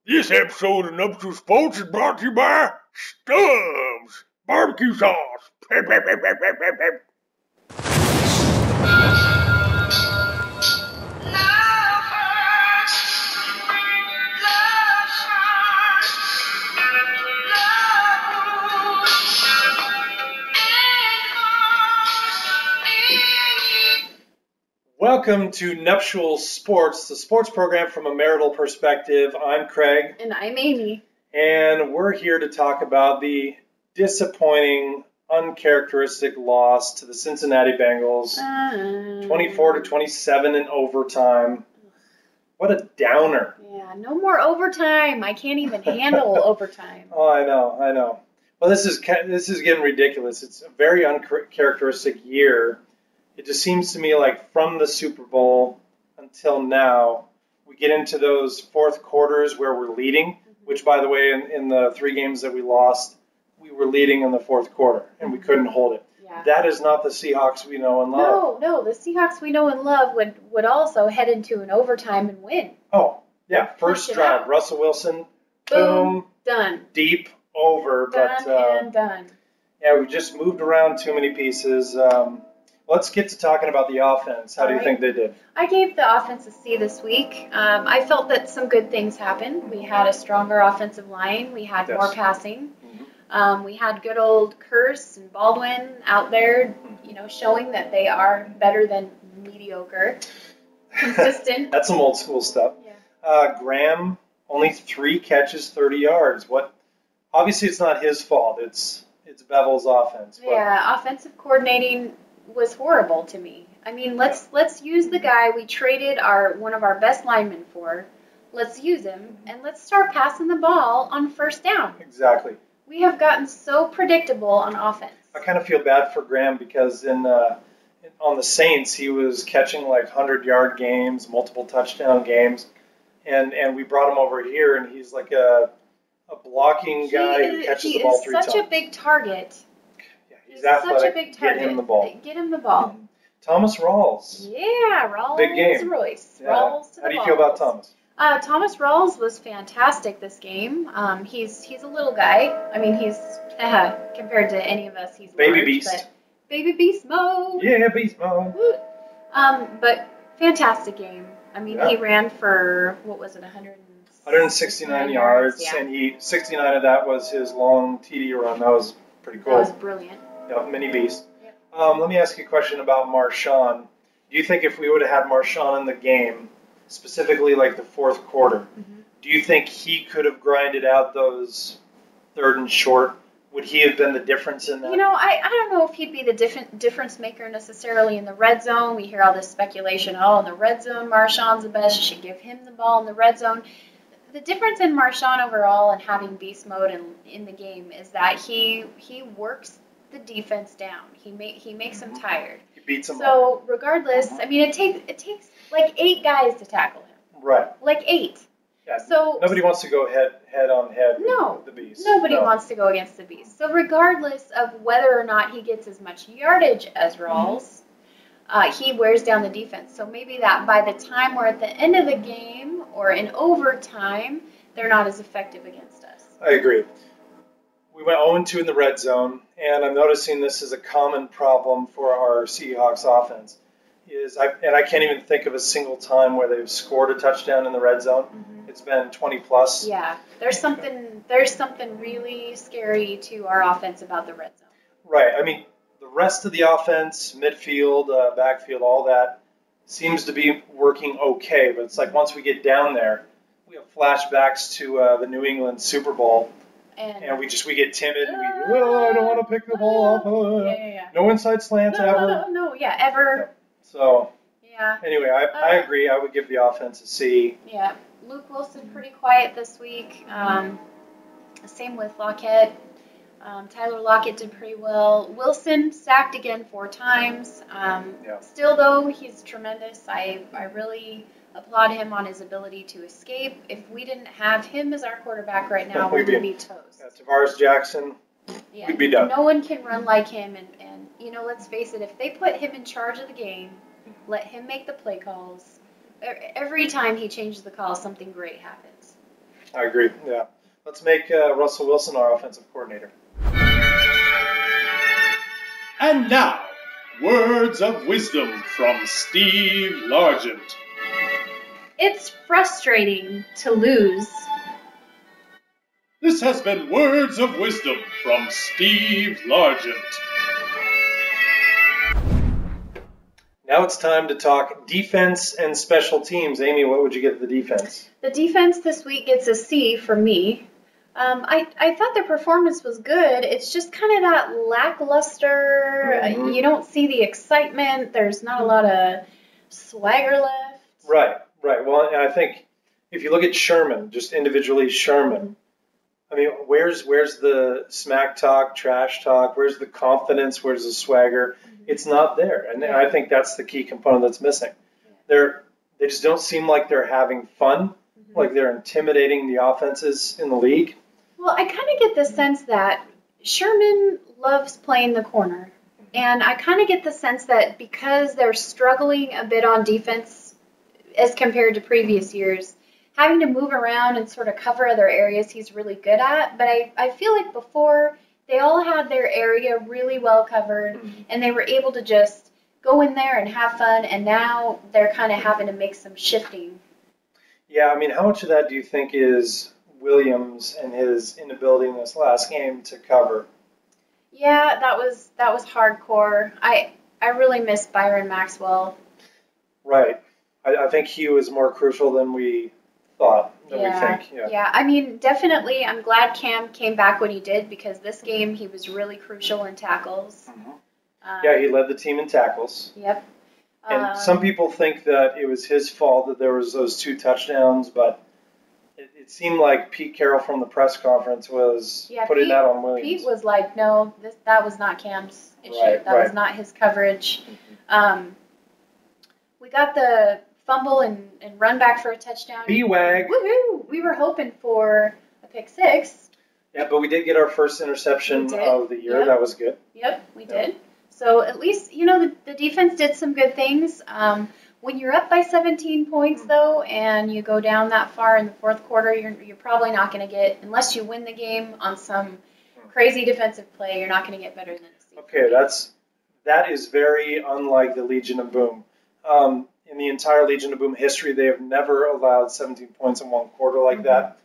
This episode of Nuptial Sports is brought to you by Stubbs Barbecue Sauce. Welcome to Nuptial Sports, the sports program from a marital perspective. I'm Craig. And I'm Amy. And we're here to talk about the disappointing, uncharacteristic loss to the Cincinnati Bengals, 24-27 in overtime. What a downer. Yeah, no more overtime. I can't even handle overtime. Oh, I know. Well, this is getting ridiculous. It's a very uncharacteristic year. It just seems to me like from the Super Bowl until now, we get into those fourth quarters where we're leading, which, by the way, in the 3 games that we lost, we were leading in the fourth quarter, and we couldn't hold it. Yeah. That is not the Seahawks we know and love. No, the Seahawks we know and love would also head into an overtime and win. Oh, yeah, first drive, Russell Wilson, boom, done. Deep, over. Done. Yeah, we just moved around too many pieces. Let's get to talking about the offense. How do you think they did? I gave the offense a C this week. I felt that some good things happened. We had a stronger offensive line. We had more passing. Mm-hmm. We had good old Curse and Baldwin out there, showing that they are better than mediocre. Consistent. That's some old school stuff. Yeah. Graham, only 3 catches, 30 yards. Obviously, it's not his fault. It's Bevel's offense. Yeah, offensive coordinating was horrible to me. I mean, let's use the guy we traded one of our best linemen for. Let's use him, and let's start passing the ball on first down. Exactly. We have gotten so predictable on offense. I kind of feel bad for Graham because on the Saints, he was catching like 100-yard games, multiple touchdown games, and we brought him over here, and he's like a blocking guy who catches the ball 3 times. He's such a big target. He's athletic. Such a big target. Get him the ball. Get him the ball. Thomas Rawls. Yeah, Rawls. Big game. Royce. Yeah. Rawls to the How do you feel about Thomas? Thomas Rawls was fantastic this game. He's a little guy. I mean, he's compared to any of us, he's baby large, beast. But baby beast mode. Yeah, beast mode. But fantastic game. I mean, he ran for 169 yards, yeah. And 69 of that was his long TD run. That was pretty cool. That was brilliant. Yeah, mini beast. Yep. Let me ask you a question about Marshawn. Do you think if we would have had Marshawn in the game, specifically like the fourth quarter, do you think he could have grinded out those 3rd and short? Would he have been the difference in that? I don't know if he'd be the difference maker necessarily in the red zone. We hear all this speculation, in the red zone, Marshawn's the best. You should give him the ball in the red zone. The difference in Marshawn overall and having beast mode in the game is that he works the defense down. He makes them tired. He beats them up. So regardless, I mean, it takes like 8 guys to tackle him. Right. Like 8. Yeah. So nobody wants to go head on head with the beast. Nobody wants to go against the beast. So regardless of whether or not he gets as much yardage as Rawls, he wears down the defense. So maybe that by the time we're at the end of the game or in overtime, they're not as effective against us. I agree. We went 0-2 in the red zone, and I'm noticing this is a common problem for our Seahawks offense. I can't even think of a single time where they've scored a touchdown in the red zone. It's been 20 plus. Yeah, there's something really scary to our offense about the red zone. Right. I mean, the rest of the offense, midfield, backfield, all that seems to be working okay. But it's like once we get down there, we have flashbacks to the New England Super Bowl. And we get timid and I don't want to pick the ball up. No inside slants ever. No, ever. Yeah. So, yeah. Anyway, I agree. I would give the offense a C. Yeah. Luke Wilson pretty quiet this week. Same with Lockett. Tyler Lockett did pretty well. Wilson sacked again 4 times. Still, though, he's tremendous. I really applaud him on his ability to escape. If we didn't have him as our quarterback right now, we would be toast. Tavares Jackson, we'd be done. No one can run like him. And let's face it, if they put him in charge of the game, let him make the play calls, every time he changes the call, something great happens. I agree. Yeah. Let's make Russell Wilson our offensive coordinator. And now, words of wisdom from Steve Largent. It's frustrating to lose. This has been words of wisdom from Steve Largent. Now it's time to talk defense and special teams. Amy, what would you give the defense? The defense this week gets a C for me. I thought their performance was good. It's just kind of that lackluster. Mm-hmm. You don't see the excitement. There's not a lot of swagger left. Right. Well, and I think if you look at Sherman, just individually Sherman, I mean, where's the smack talk, trash talk? Where's the confidence? Where's the swagger? It's not there, and I think that's the key component that's missing. They just don't seem like they're having fun, like they're intimidating the offenses in the league. Well, I kind of get the sense that Sherman loves playing the corner, and I kind of get the sense that because they're struggling a bit on defense as compared to previous years, having to move around and sort of cover other areas he's really good at. But I feel like before they all had their area really well covered, and they were able to just go in there and have fun, and now they're kind of having to make some shifting. Yeah, I mean, how much of that do you think is Williams and his inability in this last game to cover? Yeah, that was hardcore. I really miss Byron Maxwell. Right. I think he was more crucial than we thought, we think. Yeah, I mean, definitely I'm glad Cam came back when he did, because this game he was really crucial in tackles. Yeah, he led the team in tackles. Yep. And some people think that it was his fault that there was those 2 touchdowns, but it seemed like Pete Carroll from the press conference was putting that on Williams. Pete was like, no, that was not Cam's issue. That was not his coverage. We got the fumble and run back for a touchdown. B-Wag. Woohoo! We were hoping for a pick 6. Yeah, but we did get our first interception of the year. Yep. That was good. Yep, we did. So at least, the defense did some good things. When you're up by 17 points, though, and you go down that far in the fourth quarter, you're probably not going to get, unless you win the game on some crazy defensive play, you're not going to get better than a C. Okay, that is very unlike the Legion of Boom. In the entire Legion of Boom history, they have never allowed 17 points in one quarter like that.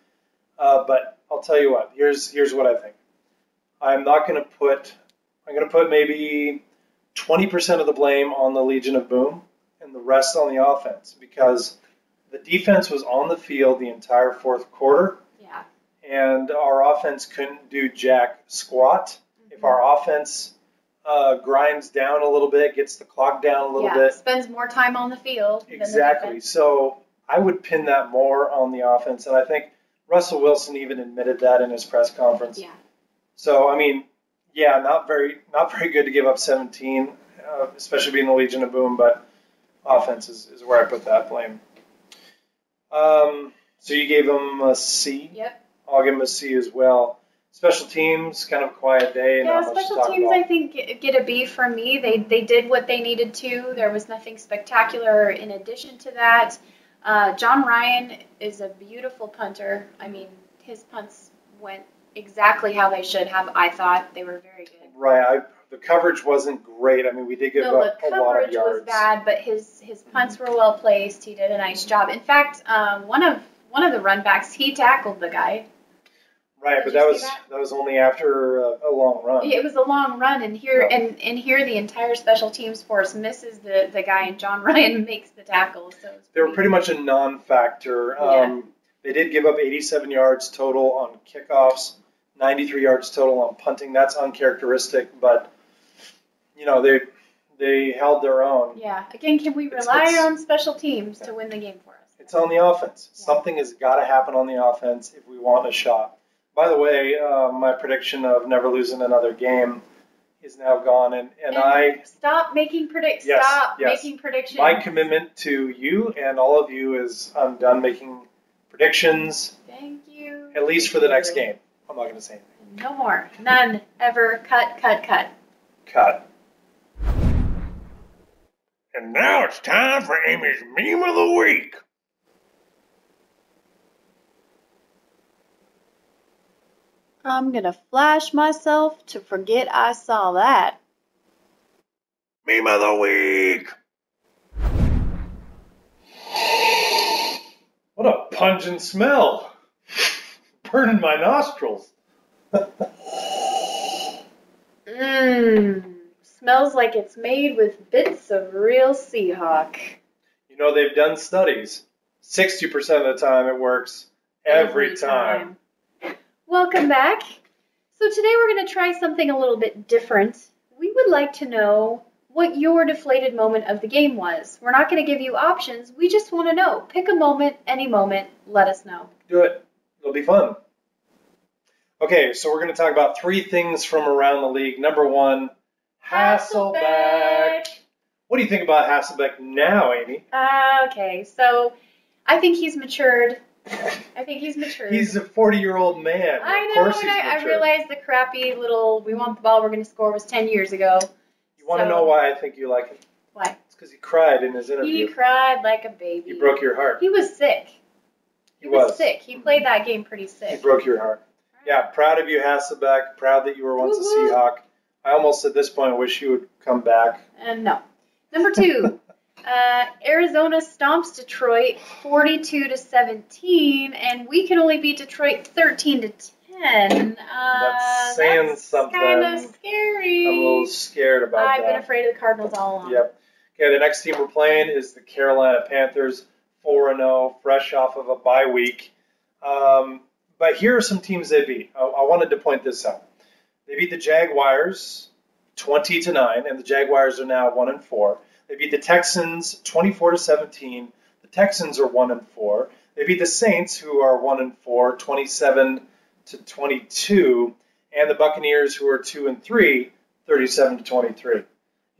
But I'll tell you what. Here's what I think. I'm going to put maybe 20% of the blame on the Legion of Boom and the rest on the offense, because the defense was on the field the entire fourth quarter. Yeah. And our offense couldn't do jack squat. If our offense grinds down a little bit, gets the clock down a little bit. Spends more time on the field. Exactly. So I would pin that more on the offense, and I think Russell Wilson even admitted that in his press conference. Yeah. So, I mean, yeah, not very good to give up 17, especially being the Legion of Boom, but offense is where I put that blame. So you gave them a C? Yep. I'll give them a C as well. Special teams, kind of a quiet day. Yeah, special teams, I think, get a B from me. They did what they needed to. There was nothing spectacular in addition to that. John Ryan is a beautiful punter. I mean, his punts went exactly how they should have, I thought. They were very good. Right. The coverage wasn't great. I mean, we did give up a lot of yards. The coverage was bad, but his punts were well placed. He did a nice job. In fact, one of the run backs, he tackled the guy. Right, but that was only after a long run. It was a long run, and here the entire special teams force misses the guy, and John Ryan makes the tackle. So they were pretty much a non-factor. They did give up 87 yards total on kickoffs, 93 yards total on punting. That's uncharacteristic, but they held their own. Yeah. Again, can we rely on special teams to win the game for us? It's on the offense. Yeah. Something has got to happen on the offense if we want a shot. By the way, my prediction of never losing another game is now gone, and I stop making predictions. Yes, stop making predictions. My commitment to you and all of you is I'm done making predictions. Thank you. At least for the next game. I'm not going to say anything. No more. None. Ever. Cut. Cut. And now it's time for Amy's Meme of the Week. I'm gonna flash myself to forget I saw that. Meme of the week. What a pungent smell. Burning my nostrils. Smells like it's made with bits of real Seahawk. You know, they've done studies. 60% of the time it works every time. Welcome back. So today we're going to try something a little bit different. We would like to know what your deflated moment of the game was. We're not going to give you options. We just want to know. Pick a moment, any moment. Let us know. Do it. It'll be fun. Okay, so we're going to talk about 3 things from around the league. Number 1, Hasselbeck. What do you think about Hasselbeck now, Amy? Okay, so I think he's matured. He's a 40-year-old man. I know, of course and he's I mature. realized the crappy little we want the ball, we're going to score was 10 years ago. You want to know why I think you like him? Why? It's because he cried in his interview. He cried like a baby. He broke your heart. He was sick. He was sick. He played that game pretty sick. He broke your heart. Yeah, proud of you, Hasselbeck. Proud that you were once a Seahawk. I almost at this point wish you would come back. No. Number 2, Arizona stomps Detroit 42-17, and we can only beat Detroit 13-10. That's saying something. Kind of scary. I'm a little scared about that. I've been afraid of the Cardinals all along. Yep. Okay, the next team we're playing is the Carolina Panthers, 4-0, fresh off of a bye week. But here are some teams they beat. I wanted to point this out. They beat the Jaguars 20-9, and the Jaguars are now 1-4. They beat the Texans 24-17. The Texans are 1-4. They beat the Saints, who are 1-4, 27-22, and the Buccaneers, who are 2-3, 37-23. You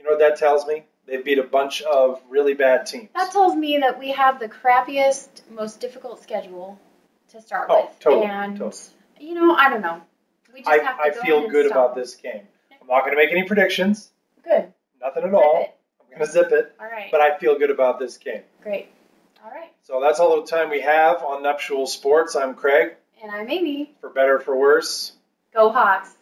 know what that tells me? They beat a bunch of really bad teams. That tells me that we have the crappiest, most difficult schedule to start with. Totally. And, you know, I don't know. We just have to I feel good about this game. I'm not going to make any predictions. Good. Nothing at all. Zip it. I'm going to zip it. All right. But I feel good about this game. Great. All right. So that's all the time we have on Nuptial Sports. I'm Craig. And I'm Amy. For better or for worse. Go Hawks.